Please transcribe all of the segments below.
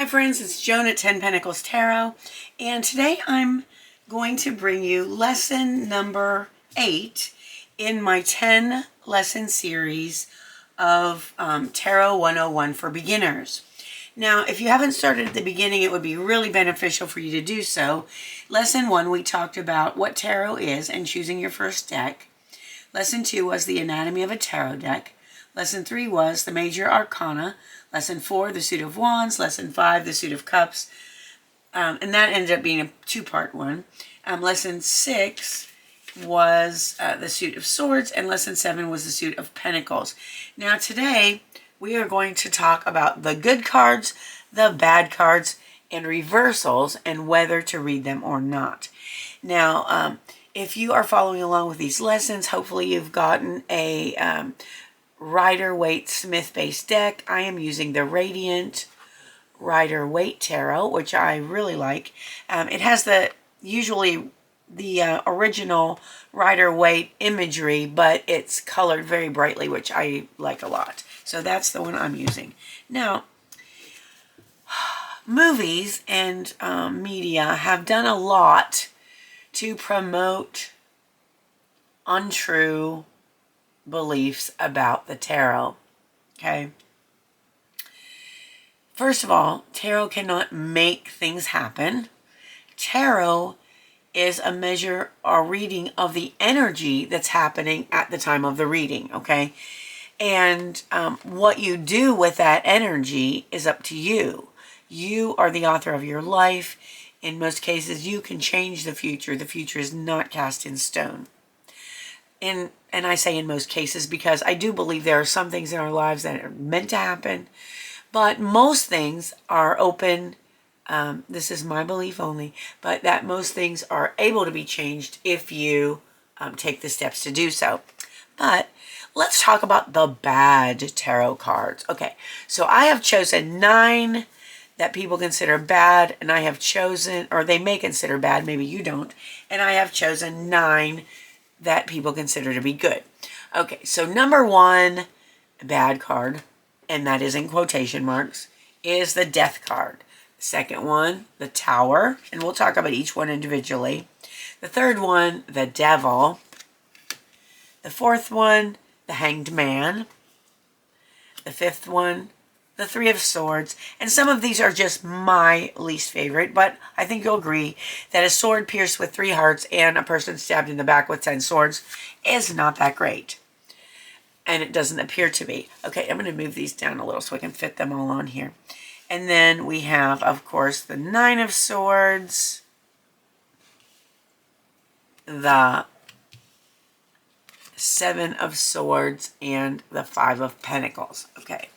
Hi friends, it's Joan at 10 Pentacles Tarot, and today I'm going to bring you lesson number 8 in my 10 lesson series of Tarot 101 for beginners. Now, if you haven't started at the beginning, it would be really beneficial for you to do so. Lesson 1, we talked about what tarot is and choosing your first deck. Lesson 2 was the anatomy of a tarot deck. Lesson 3 was the major arcana. Lesson 4, the suit of wands. Lesson 5, the suit of cups. And that ended up being a two-part one. Lesson 6 was the suit of swords. And lesson 7 was the suit of pentacles. Now today, we are going to talk about the good cards, the bad cards, and reversals, and whether to read them or not. Now, if you are following along with these lessons, hopefully you've gotten a Rider-Waite Smith-based deck. I am using the Radiant Rider-Waite Tarot, which I really like. It has usually the original Rider-Waite imagery, but it's colored very brightly, which I like a lot. So that's the one I'm using. Now, movies and media have done a lot to promote untrue beliefs about the tarot. Okay. First of all, tarot cannot make things happen. Tarot is a measure or reading of the energy that's happening at the time of the reading. Okay. And what you do with that energy is up to you. You are the author of your life. In most cases, you can change the future. The future is not cast in stone. And I say in most cases because I do believe there are some things in our lives that are meant to happen, but most things are open. This is my belief only, but that most things are able to be changed if you take the steps to do so. But let's talk about the bad tarot cards. Okay, so I have chosen 9 that people consider bad, and I have chosen, or they may consider bad, maybe you don't, and I have chosen 9 that people consider to be good. Okay, so number 1 bad card, and that is in quotation marks, is the Death card. The second one, the Tower, and we'll talk about each one individually. The third one, the Devil. The fourth one, the Hanged Man. The fifth one, the Three of Swords. And some of these are just my least favorite, but I think you'll agree that a sword pierced with 3 hearts and a person stabbed in the back with 10 swords is not that great. And it doesn't appear to be. Okay, I'm going to move these down a little so I can fit them all on here. And then we have, of course, the 9 of Swords, the 7 of Swords, and the 5 of Pentacles. Okay.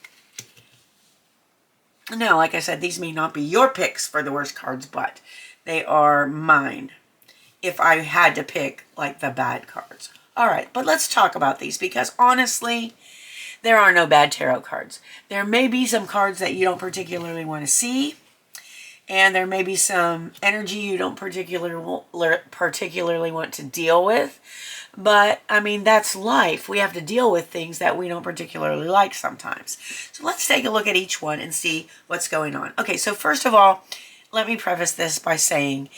Now, like I said, these may not be your picks for the worst cards, but they are mine if I had to pick, like, the bad cards. All right, but let's talk about these because, honestly, there are no bad tarot cards. There may be some cards that you don't particularly want to see, and there may be some energy you don't particularly want to deal with. But, I mean, that's life. We have to deal with things that we don't particularly like sometimes. So let's take a look at each one and see what's going on. Okay, so first of all, let me preface this by saying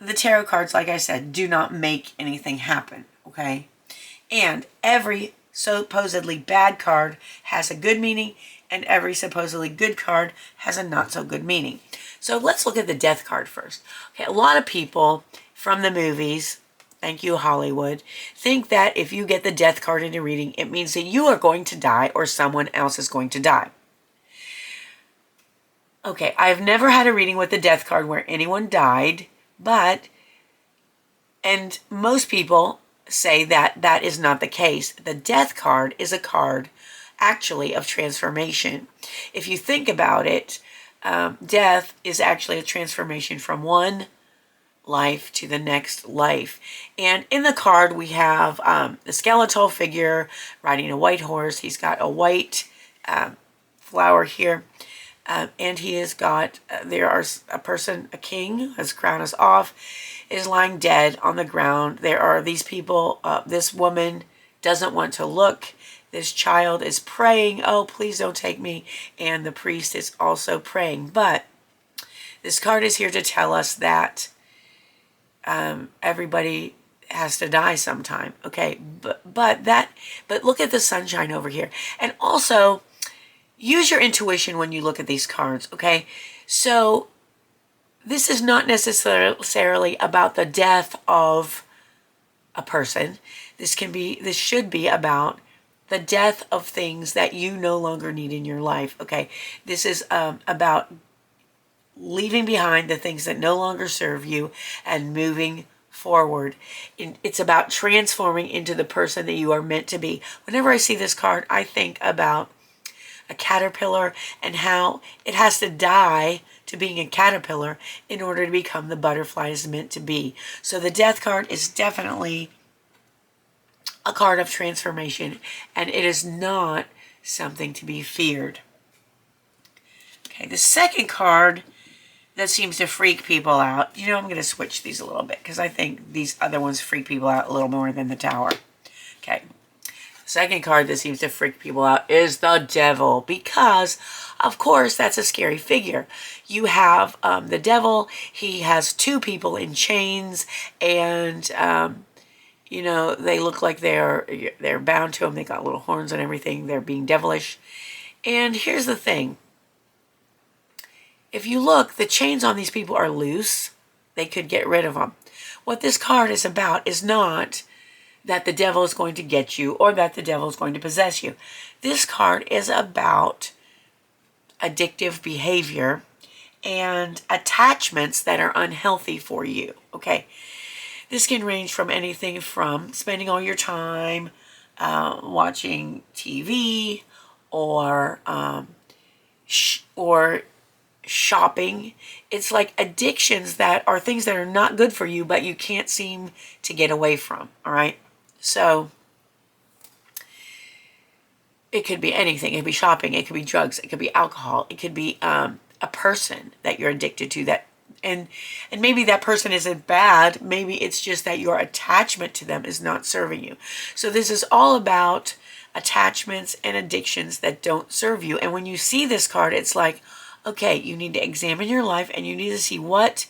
the tarot cards, like I said, do not make anything happen, okay? And every supposedly bad card has a good meaning, and every supposedly good card has a not so good meaning. So let's look at the Death card first. Okay, a lot of people from the movies, thank you, Hollywood, think that if you get the Death card in a reading, it means that you are going to die or someone else is going to die. Okay, I've never had a reading with the Death card where anyone died, and most people say that that is not the case. The Death card is a card, actually, of transformation. If you think about it, death is actually a transformation from one life to the next life. And in the card we have the skeletal figure riding a white horse. He's got a white flower here, and he has got a king, his crown is off, is lying dead on the ground. There are these people, this woman doesn't want to look. This child is praying, oh, please don't take me. And the priest is also praying. But This card is here to tell us that everybody has to die sometime. Okay, but look at the sunshine over here. And also, use your intuition when you look at these cards, okay? So, this is not necessarily about the death of a person. This should be about the death of things that you no longer need in your life, okay? This is about leaving behind the things that no longer serve you and moving forward. It's about transforming into the person that you are meant to be. Whenever I see this card, I think about a caterpillar and how it has to die to being a caterpillar in order to become the butterfly it's meant to be. So the death card is definitely a card of transformation, and it is not something to be feared. Okay, the second card that seems to freak people out. I'm going to switch these a little bit because I think these other ones freak people out a little more than the Tower. Okay. Second card that seems to freak people out is the Devil, because of course that's a scary figure. You have the Devil. He has two people in chains, and they look like they're bound to him. They got little horns and everything. They're being devilish. And here's the thing. If you look, the chains on these people are loose. They could get rid of them. What this card is about is not that the devil is going to get you or that the devil is going to possess you. This card is about addictive behavior and attachments that are unhealthy for you, okay? This can range from anything from spending all your time watching TV or shopping. It's like addictions that are things that are not good for you, but you can't seem to get away from, all right? So it could be anything. It could be shopping. It could be drugs. It could be alcohol. It could be a person that you're addicted to, that and maybe that person isn't bad. Maybe it's just that your attachment to them is not serving you. So this is all about attachments and addictions that don't serve you. And when you see this card, it's like, okay, you need to examine your life and you need to see what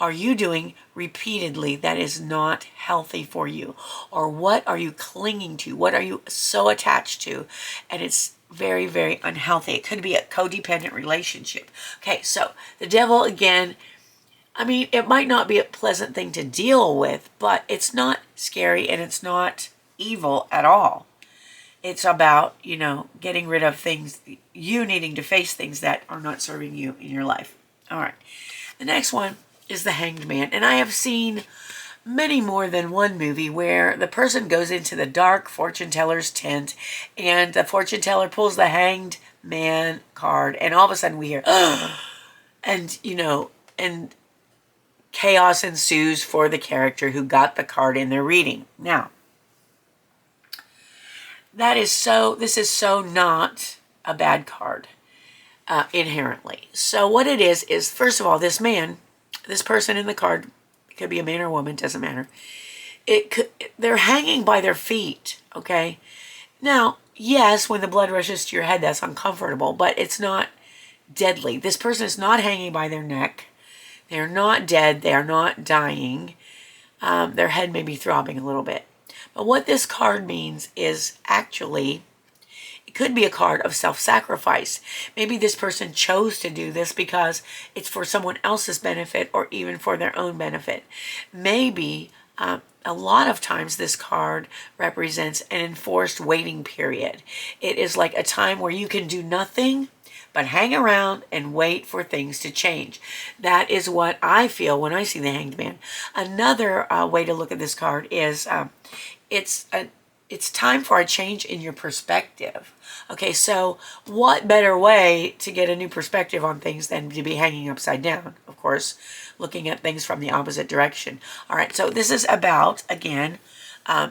are you doing repeatedly that is not healthy for you, or what are you clinging to? What are you so attached to? And it's very, very unhealthy. It could be a codependent relationship. Okay, so the Devil, again, I mean, it might not be a pleasant thing to deal with, but it's not scary and it's not evil at all. It's about, getting rid of things, you needing to face things that are not serving you in your life. All right. The next one is the Hanged Man. And I have seen many more than one movie where the person goes into the dark fortune teller's tent and the fortune teller pulls the Hanged Man card. And all of a sudden we hear, and, and chaos ensues for the character who got the card in their reading. Now, this is so not a bad card inherently. So what it is first of all, this person in the card, it could be a man or a woman, doesn't matter. They're hanging by their feet, okay? Now, yes, when the blood rushes to your head, that's uncomfortable, but it's not deadly. This person is not hanging by their neck. They're not dead. They are not dying. Their head may be throbbing a little bit. But what this card means is actually, it could be a card of self-sacrifice. Maybe this person chose to do this because it's for someone else's benefit or even for their own benefit. Maybe a lot of times this card represents an enforced waiting period. It is like a time where you can do nothing but hang around and wait for things to change. That is what I feel when I see the Hanged Man. Another way to look at this card is it's time for a change in your perspective. Okay, so what better way to get a new perspective on things than to be hanging upside down? Of course, looking at things from the opposite direction. All right, so this is about, again,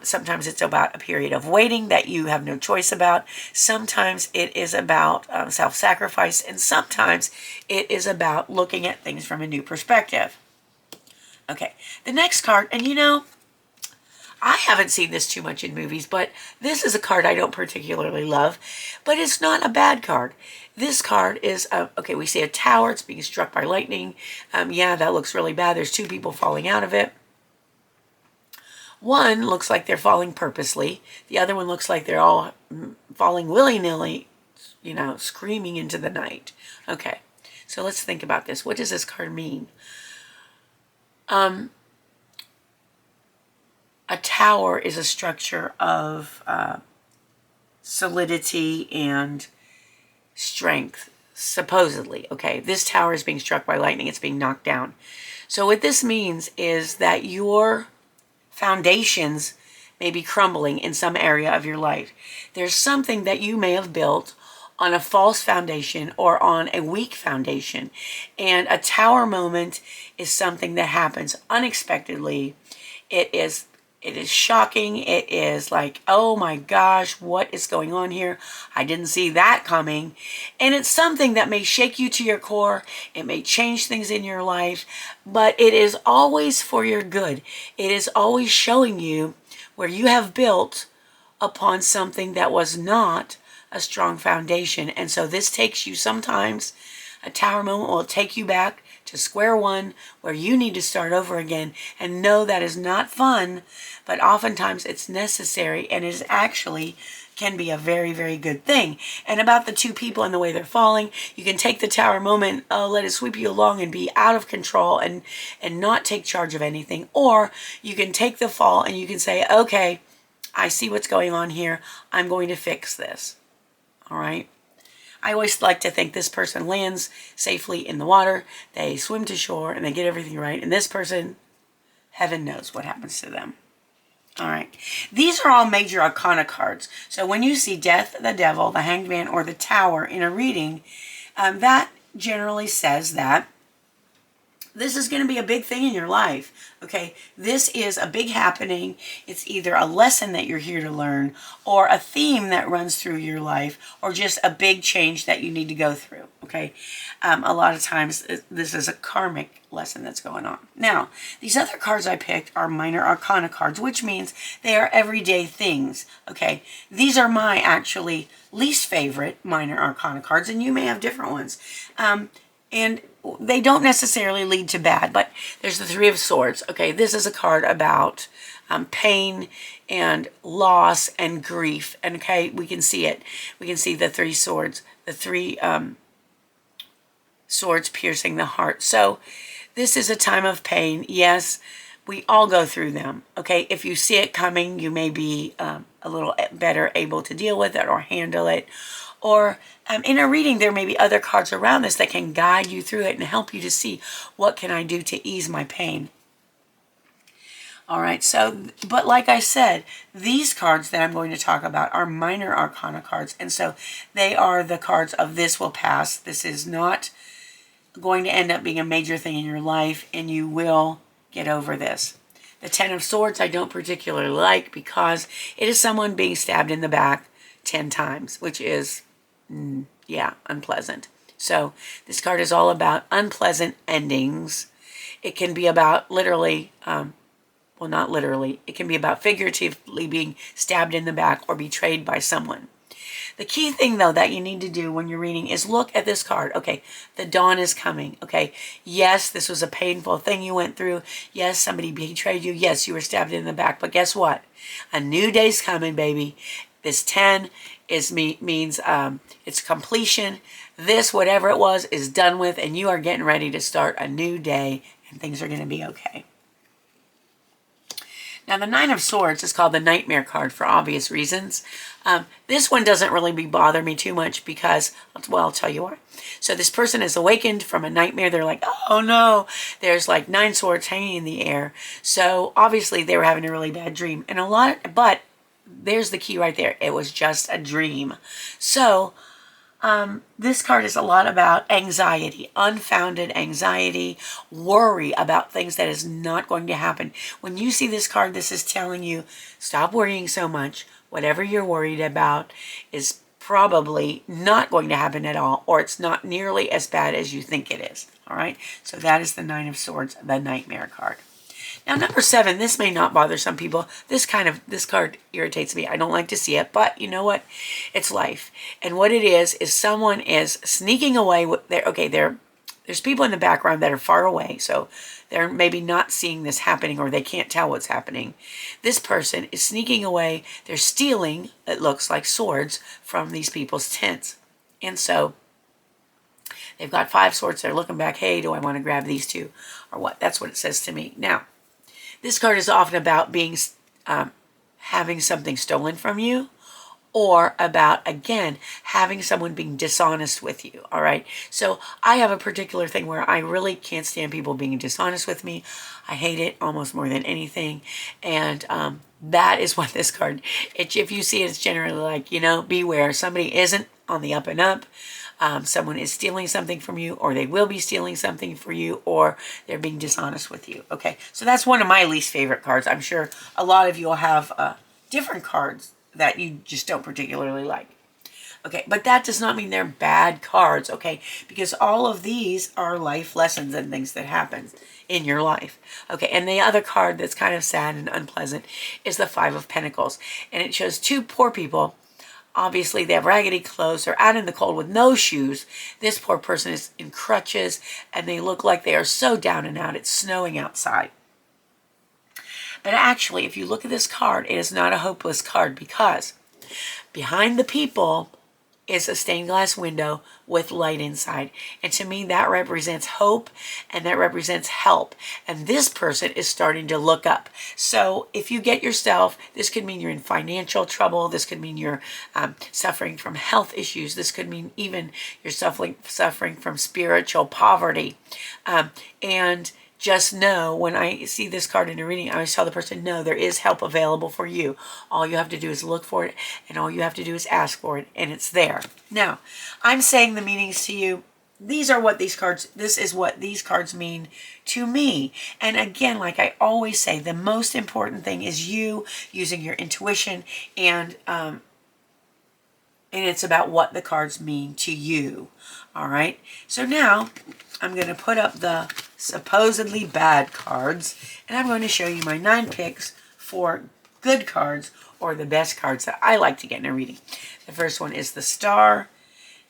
sometimes it's about a period of waiting that you have no choice about. Sometimes it is about self-sacrifice, and sometimes it is about looking at things from a new perspective. Okay, the next card, and I haven't seen this too much in movies, but this is a card I don't particularly love, but it's not a bad card. This card is, okay, we see a tower. It's being struck by lightning. Yeah, that looks really bad. There's 2 people falling out of it. One looks like they're falling purposely. The other one looks like they're all falling willy-nilly, you know, screaming into the night. Okay, so let's think about this. What does this card mean? A tower is a structure of solidity and strength, supposedly. Okay, this tower is being struck by lightning. It's being knocked down. So what this means is that your foundations may be crumbling in some area of your life. There's something that you may have built on a false foundation or on a weak foundation. And a tower moment is something that happens unexpectedly. It is shocking. It is like, oh my gosh, what is going on here? I didn't see that coming. And it's something that may shake you to your core. It may change things in your life, but it is always for your good. It is always showing you where you have built upon something that was not a strong foundation. And so this takes you sometimes, a tower moment will take you back to square one where you need to start over again, and know that is not fun, but oftentimes it's necessary, and it is actually can be a very, very good thing. And about the 2 people and the way they're falling, you can take the tower moment, let it sweep you along and be out of control and not take charge of anything. Or you can take the fall and you can say, okay, I see what's going on here. I'm going to fix this. All right. I always like to think this person lands safely in the water, they swim to shore, and they get everything right. And this person, heaven knows what happens to them. All right. These are all major arcana cards. So when you see Death, the Devil, the Hanged Man, or the Tower in a reading, that generally says that this is going to be a big thing in your life. Okay, this is a big happening. It's either a lesson that you're here to learn, or a theme that runs through your life, or just a big change that you need to go through. Okay, a lot of times this is a karmic lesson that's going on. Now, these other cards I picked are minor arcana cards, which means they are everyday things. Okay, these are my actually least favorite minor arcana cards, and you may have different ones. And they don't necessarily lead to bad, but there's the 3 of Swords. Okay, this is a card about pain and loss and grief. And okay, we can see it. We can see the 3 swords, the 3 swords piercing the heart. So this is a time of pain. Yes, we all go through them. Okay, if you see it coming, you may be a little better able to deal with it or handle it. Or in a reading, there may be other cards around this that can guide you through it and help you to see what can I do to ease my pain. All right, so, but like I said, these cards that I'm going to talk about are minor arcana cards. And so they are the cards of this will pass. This is not going to end up being a major thing in your life, and you will get over this. The 10 of Swords I don't particularly like because it is someone being stabbed in the back 10 times, which is yeah, unpleasant. So this card is all about unpleasant endings. It can be about literally, well, not literally, it can be about figuratively being stabbed in the back or betrayed by someone. The key thing, though, that you need to do when you're reading is look at this card. Okay, the dawn is coming. Okay, yes, this was a painful thing you went through. Yes, somebody betrayed you. Yes, you were stabbed in the back. But guess what? A new day's coming, baby. This 10 means it's completion. This, whatever it was, is done with, and you are getting ready to start a new day, and things are going to be okay. Now, the 9 of Swords is called the Nightmare card for obvious reasons. This one doesn't really bother me too much because, well, I'll tell you why. So this person is awakened from a nightmare. They're like, oh no, there's like 9 swords hanging in the air. So obviously they were having a really bad dream. And but there's the key right there. It was just a dream. So this card is a lot about anxiety, unfounded anxiety, worry about things that is not going to happen. When you see this card, this is telling you, stop worrying so much. Whatever you're worried about is probably not going to happen at all, or it's not nearly as bad as you think it is. All right. So that is the 9 of Swords, the Nightmare card. Now, number 7, this may not bother some people. This card irritates me. I don't like to see it, but you know what? It's life. And what it is someone is sneaking away with there's people in the background that are far away, so they're maybe not seeing this happening, or they can't tell what's happening. This person is sneaking away. They're stealing, it looks like, swords from these people's tents. And so they've got 5 swords. They're looking back. Hey, do I want to grab these 2 or what? That's what it says to me. Now, this card is often about being having something stolen from you, or about, again, having someone being dishonest with you, all right? So I have a particular thing where I really can't stand people being dishonest with me. I hate it almost more than anything. And that is what this card, if you see it, it's generally like, beware. Somebody isn't on the up and up. Someone is stealing something from you, or they will be stealing something for you, or they're being dishonest with you, okay? So that's one of my least favorite cards. I'm sure a lot of you will have different cards that you just don't particularly like. Okay, but that does not mean they're bad cards, okay? Because all of these are life lessons and things that happen in your life. Okay, and the other card that's kind of sad and unpleasant is the 5 of Pentacles. And it shows 2 poor people. Obviously, they have raggedy clothes. They're out in the cold with no shoes. This poor person is in crutches, and they look like they are so down and out. It's snowing outside. But actually, if you look at this card, it is not a hopeless card, because behind the people is a stained glass window with light inside. And to me, that represents hope, and that represents help. And this person is starting to look up. So if you get yourself, this could mean you're in financial trouble. This could mean you're suffering from health issues. This could mean even you're suffering from spiritual poverty. And just know, when I see this card in a reading, I always tell the person, no, there is help available for you. All you have to do is look for it, and all you have to do is ask for it, and it's there. Now, I'm saying the meanings to you. This is what these cards mean to me. And again, like I always say, the most important thing is you using your intuition, and it's about what the cards mean to you. All right. So now I'm going to put up the supposedly bad cards, and I'm going to show you my 9 picks for good cards, or the best cards that I like to get in a reading. The first one is the Star.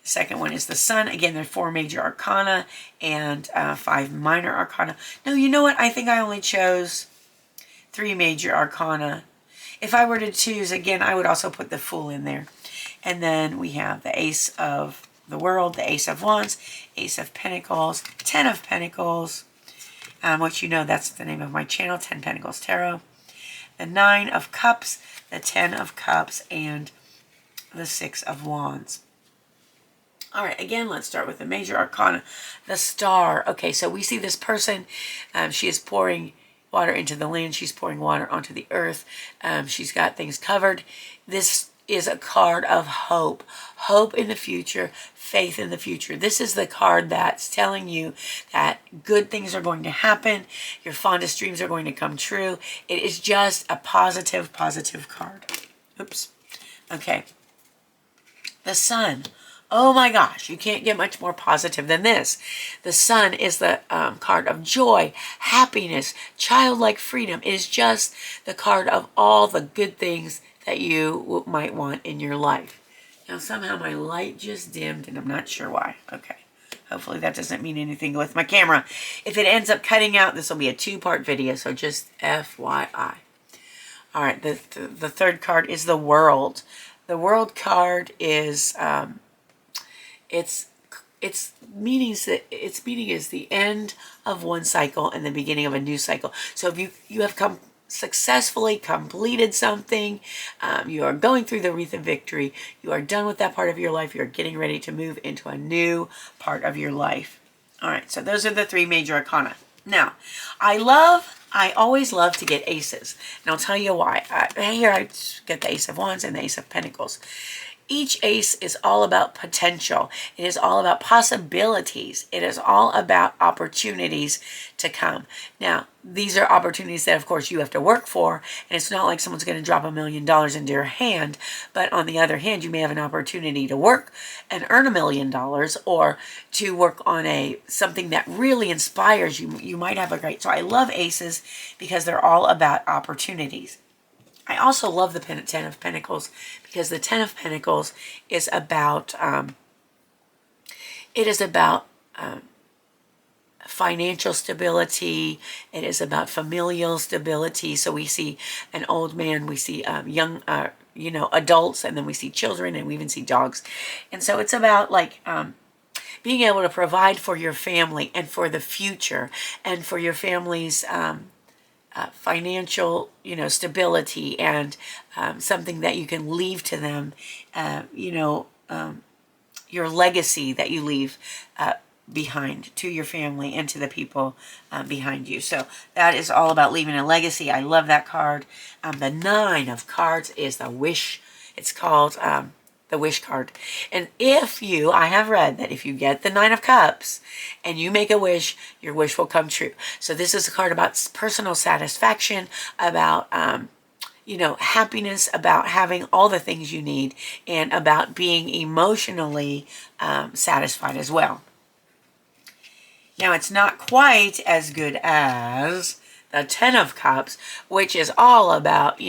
The second one is the Sun. Again, there are 4 major arcana and 5 minor arcana. No, you know what? I think I only chose 3 major arcana. If I were to choose, again, I would also put the Fool in there. And then we have the Ace of the World, the Ace of Wands, Ace of Pentacles, 10 of Pentacles, which you know that's the name of my channel, 10 Pentacles Tarot, the 9 of Cups, the 10 of Cups, and the 6 of Wands. All right, again, let's start with the major arcana, the Star. Okay, so we see this person. She is pouring water into the land. She's pouring water onto the earth. She's got things covered. This is a card of hope. Hope in the future, faith in the future. This is the card that's telling you that good things are going to happen. Your fondest dreams are going to come true. It is just a positive card. Oops. Okay. The Sun. Oh my gosh, you can't get much more positive than this. The Sun is the card of joy, happiness, childlike freedom. It is just the card of all the good things that you might want in your life. Now, somehow my light just dimmed, and I'm not sure why. Okay. Hopefully that doesn't mean anything with my camera. If it ends up cutting out, this will be a 2-part video, so just FYI. All right, the third card is the World. The World card is, its meaning is the end of one cycle and the beginning of a new cycle. So if you have successfully completed something, you are going through the wreath of victory, you are done with that part of your life, you're getting ready to move into a new part of your life. All right, so those are the 3 major arcana. Now, I always love to get aces, and I'll tell you why. Here I get the Ace of Wands and the Ace of Pentacles. Each ace is all about potential. It is all about possibilities. It is all about opportunities to come. Now, these are opportunities that, of course, you have to work for, and it's not like someone's going to drop $1 million into your hand. But on the other hand, you may have an opportunity to work and earn $1 million, or to work on something that really inspires you. You might have a great. So I love aces because they're all about opportunities. I also love the Ten of Pentacles because the Ten of Pentacles is about financial stability. It is about familial stability. So we see an old man, we see young, adults, and then we see children, and we even see dogs. And so it's about being able to provide for your family and for the future and for your family's financial, stability, and something that you can leave to them, your legacy that you leave behind to your family and to the people behind you. So that is all about leaving a legacy. I love that card. The Nine of Cards is the Wish. It's called the Wish card. And I have read that if you get the Nine of Cups and you make a wish, your wish will come true. So this is a card about personal satisfaction, about happiness, about having all the things you need, and about being emotionally satisfied as well. Now, it's not quite as good as the Ten of Cups, which is all about,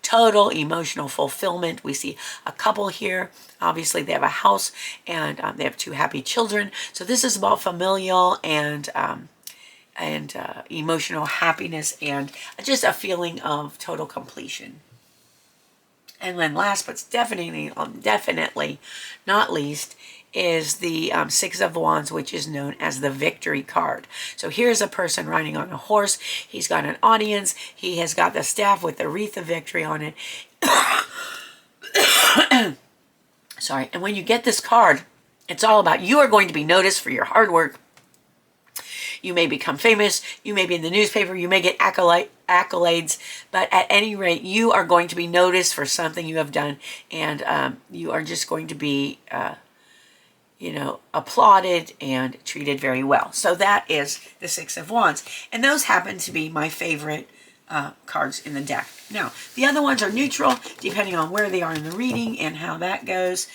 total emotional fulfillment. We see a couple here. Obviously, they have a house, and they have 2 happy children. So this is about familial and emotional happiness, and just a feeling of total completion. And then last, but definitely not least, is the Six of Wands, which is known as the Victory card. So here's a person riding on a horse. He's got an audience. He has got the staff with the wreath of victory on it. Sorry. And when you get this card, it's all about you are going to be noticed for your hard work. You may become famous. You may be in the newspaper. You may get accolades. But at any rate, you are going to be noticed for something you have done. And you are just going to be applauded and treated very well. So that is the Six of Wands. And those happen to be my favorite cards in the deck. Now, the other ones are neutral, depending on where they are in the reading and how that goes.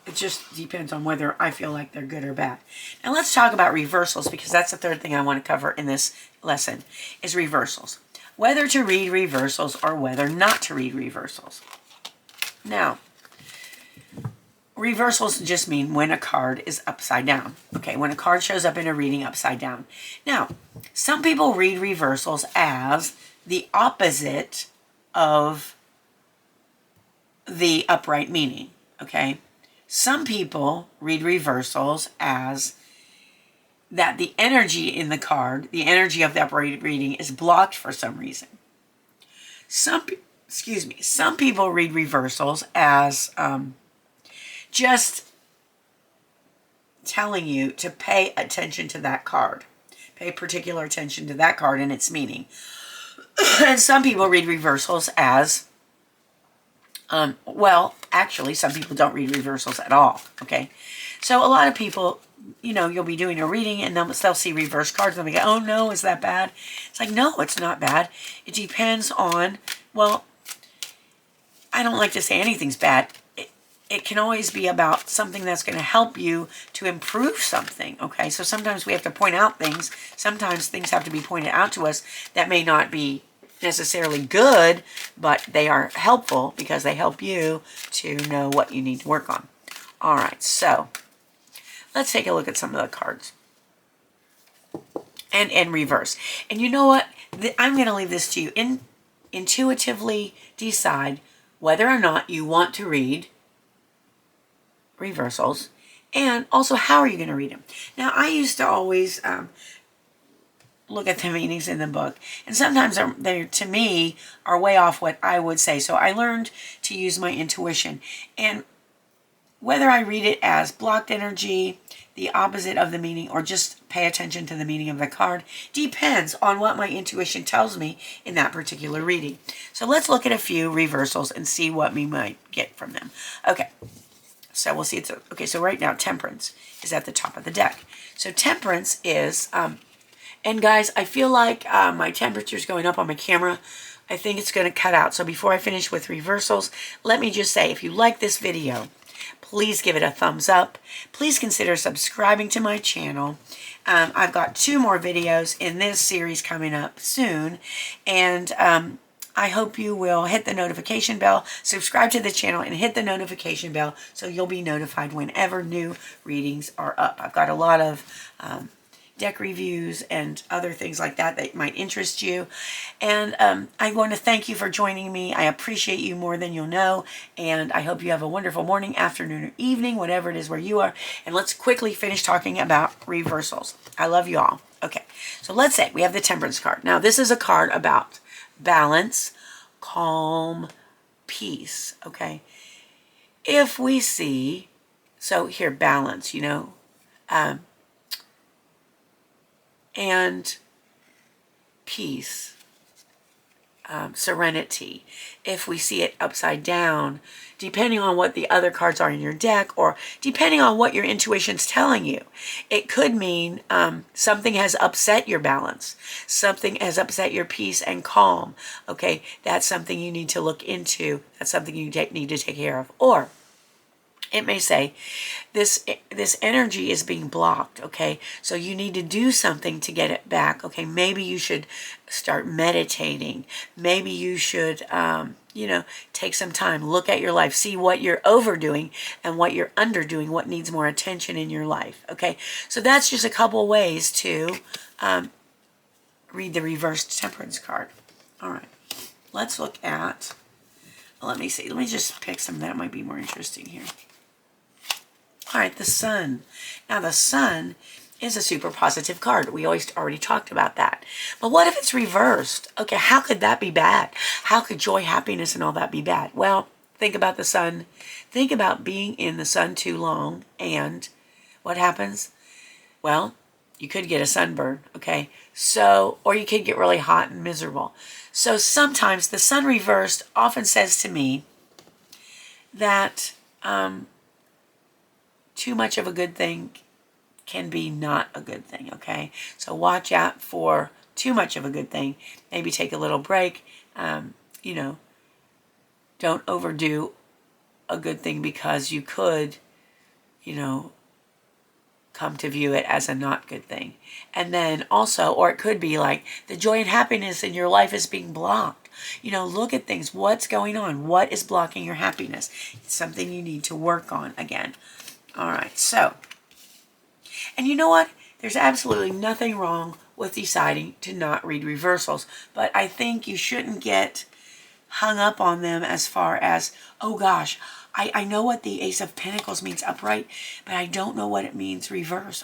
It just depends on whether I feel like they're good or bad. Now, let's talk about reversals, because that's the third thing I want to cover in this lesson, is reversals. Whether to read reversals or whether not to read reversals. Now, reversals just mean when a card is upside down. Okay, when a card shows up in a reading upside down. Now, some people read reversals as the opposite of the upright meaning. Okay, some people read reversals as that the energy in the card, the energy of the upright reading, is blocked for some reason. Some people read reversals as just telling you to pay attention to that card. Pay particular attention to that card and its meaning. And some people read reversals as, actually, some people don't read reversals at all, okay? So a lot of people, you'll be doing a reading and they'll see reverse cards and they'll go, oh no, is that bad? It's like, no, it's not bad. It depends on, I don't like to say anything's bad. It can always be about something that's going to help you to improve something, okay? So sometimes we have to point out things. Sometimes things have to be pointed out to us that may not be necessarily good, but they are helpful because they help you to know what you need to work on. All right, so let's take a look at some of the cards. And in reverse. And you know what? I'm going to leave this to you. Intuitively decide whether or not you want to read reversals, and also how are you going to read them. Now, I used to always look at the meanings in the book, and sometimes they to me are way off what I would say. So I learned to use my intuition, and whether I read it as blocked energy, the opposite of the meaning, or just pay attention to the meaning of the card, depends on what my intuition tells me in that particular reading. So let's look at a few reversals and see what we might get from them. Okay, so we'll see. Okay, so right now Temperance is at the top of the deck. So Temperance is, and guys, I feel like my temperature is going up on my camera. I think it's going to cut out. So before I finish with reversals, let me just say, if you like this video, please give it a thumbs up. Please consider subscribing to my channel. I've got 2 more videos in this series coming up soon. And I hope you will hit the notification bell, subscribe to the channel, and hit the notification bell so you'll be notified whenever new readings are up. I've got a lot of deck reviews and other things like that that might interest you. And I want to thank you for joining me. I appreciate you more than you'll know. And I hope you have a wonderful morning, afternoon, or evening, whatever it is where you are. And let's quickly finish talking about reversals. I love you all. Okay, so let's say we have the Temperance card. Now, this is a card about balance, calm, peace, okay? If we see, so here, balance, you know, and peace, serenity. If we see it upside down, depending on what the other cards are in your deck, or depending on what your intuition's telling you, it could mean something has upset your balance. Something has upset your peace and calm. Okay, that's something you need to look into. That's something you need to take care of. Or it may say, this energy is being blocked, okay? So you need to do something to get it back, okay? Maybe you should start meditating. Maybe you should, you know, take some time, look at your life, see what you're overdoing and what you're underdoing, what needs more attention in your life, okay? So that's just a couple ways to read the reversed Temperance card. All right, let's look at, let me see. Let me just pick some that might be more interesting here. All right, the Sun. Now, the Sun is a super positive card. We already talked about that. But what if it's reversed? Okay, how could that be bad? How could joy, happiness, and all that be bad? Well, think about the Sun. Think about being in the sun too long, and what happens? Well, you could get a sunburn, okay? So, or you could get really hot and miserable. So sometimes the Sun reversed often says to me that too much of a good thing can be not a good thing, okay? So watch out for too much of a good thing. Maybe take a little break. You know, don't overdo a good thing because you could, you know, come to view it as a not good thing. And then also, or it could be like the joy and happiness in your life is being blocked. You know, look at things. What's going on? What is blocking your happiness? It's something you need to work on again. All right, so, and you know what? There's absolutely nothing wrong with deciding to not read reversals, but I think you shouldn't get hung up on them as far as, oh gosh, I know what the Ace of Pentacles means upright, but I don't know what it means reverse.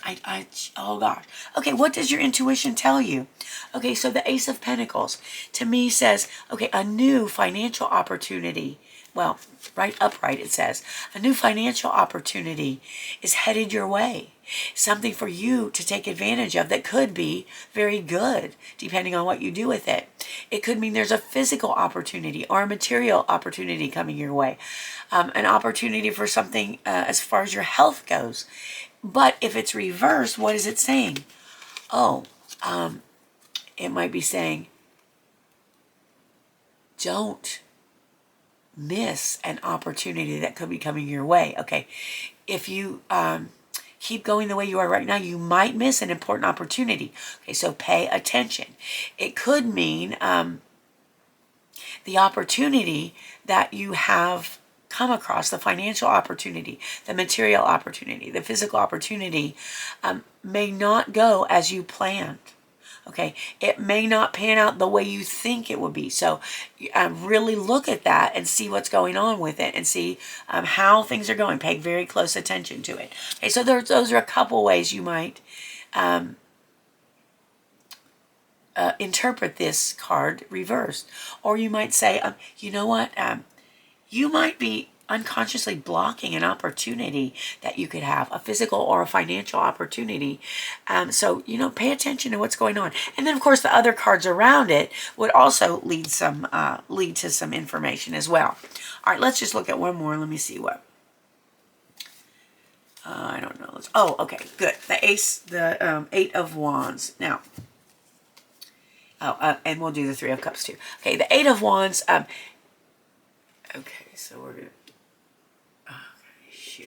Oh gosh. Okay, what does your intuition tell you? Okay, so the Ace of Pentacles to me says, okay, a new financial opportunity. Well, right upright it says, a new financial opportunity is headed your way. Something for you to take advantage of that could be very good, depending on what you do with it. It could mean there's a physical opportunity or a material opportunity coming your way. An opportunity for something as far as your health goes. But if it's reversed, what is it saying? Oh, it might be saying, don't miss an opportunity that could be coming your way. Okay, if you keep going the way you are right now, you might miss an important opportunity. Okay, so pay attention. It could mean the opportunity that you have come across, the financial opportunity, the material opportunity, the physical opportunity may not go as you planned. Okay, it may not pan out the way you think it would be. So really look at that and see what's going on with it and see how things are going. Pay very close attention to it. Okay, so those are a couple ways you might interpret this card reversed. Or you might say, you know what, you might be unconsciously blocking an opportunity that you could have, a physical or a financial opportunity. So, pay attention to what's going on. And then, of course, the other cards around it would also lead to some information as well. All right, let's just look at one more. Let me see what. I don't know. Okay, good. The 8 of Wands. Now, and we'll do the 3 of Cups too. Okay, the 8 of Wands. Okay, so we're going to